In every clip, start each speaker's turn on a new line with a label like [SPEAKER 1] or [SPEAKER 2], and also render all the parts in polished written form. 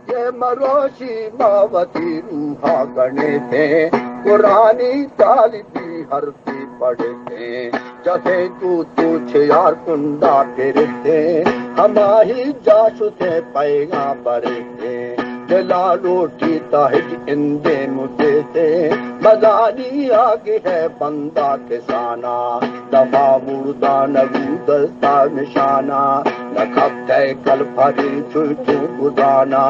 [SPEAKER 1] یہ مروشی ماوتی روحا گنے تھے قرآنی طالبی حرفی پڑھتے جسے تو چھیار کنڈا پھرتے ہماری جاشو سے پیغاں برتے دلا روٹی تاہج اندے مجھے سے مزاری آگے ہے بندہ کسانہ دفا مردہ نگو دستا نشانہ نکھتے کل پھری چھو گزانا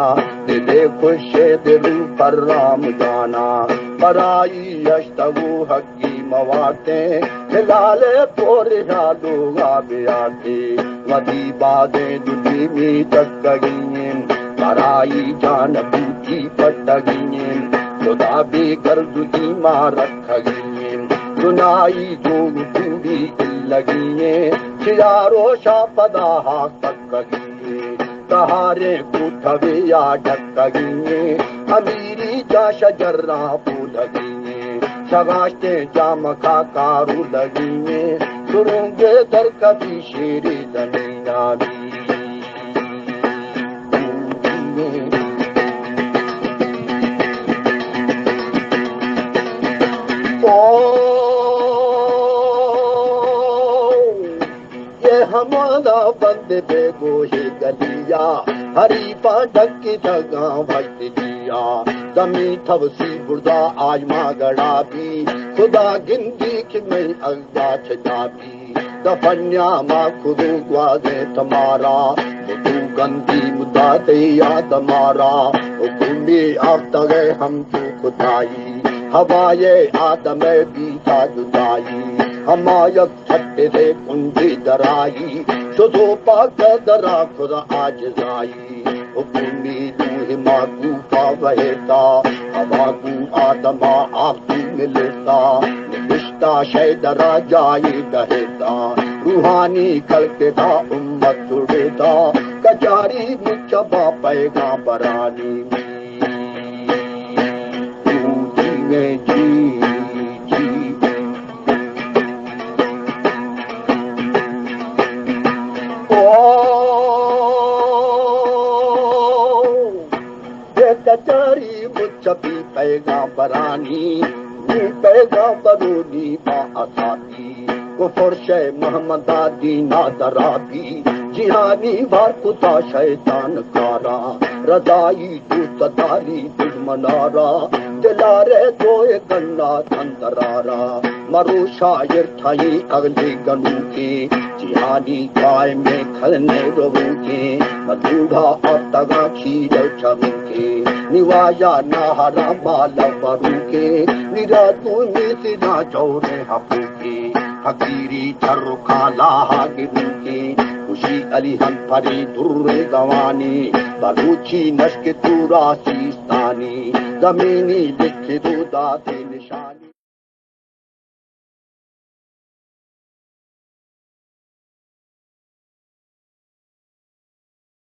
[SPEAKER 1] دلے خوش دل پر رام جانا برائی اشتگو حقی مواتیں ہلال پوریا لوگا بیاتے ودی بادیں جتی می چکگیں برائی جان بوٹی پٹگیں خدا بھی گرد ایمان رکھگیں سنائی جو پوری لگیں چیارو شا پدا سکگیں تہارے کوٹھوے یا ڈکگیں امیری جا شجرہ پودگیں شگاشتے جام کا کارو لگیں سنوں گے در کبھی شیر زمین آبی یہ ہمارا بند بے گوشے گلیا ہری پا ڈکی جگاں بھجت دیا زمین تھوسی بردا آج ماں گڑا بھی خدا گندی کہ میں اگا چھجا بھی دفنیا ماں خودو گوازے تمہارا خودو گندی مدہ دے یاد مارا حکومی آفتا گئے ہم تو خدائی ہوائے آدم بیتا جدائی ہمایت چھٹے دے کنجی درائی شدو پاک درا خدا آجزائی حکومی دوہ ماکو پا وحیتا ہواکو آدمہ آپ تو ملتا نبشتہ شیدرہ جائی دہتا روحانی کھلکے دا امت چھڑتا کچاری مچبا پیغاں برانی میں جی کچاری مچپی پیغاں برانی پیغاں برونی با اساتی کفر شے محمد دینا درابی جہانی بار کتا شیطان کارا رضائی تو صداری دل منارا دلارے دوئے گنہ تندرارا مرو شاعر تھائی اگلی گنو کے جہانی گائے میں کھلنے رو کے مدوڑا اور تگا کھیر چھو کے نوایا نہارا مالا برو کے نرا دونی سنا چورے حقو کے حقیری چھر کھالا گرو کے خوشی علی ہم پھری در گوانی بلوچی نشک تورا سیستانی زمینی لکھ دو داتے نشانی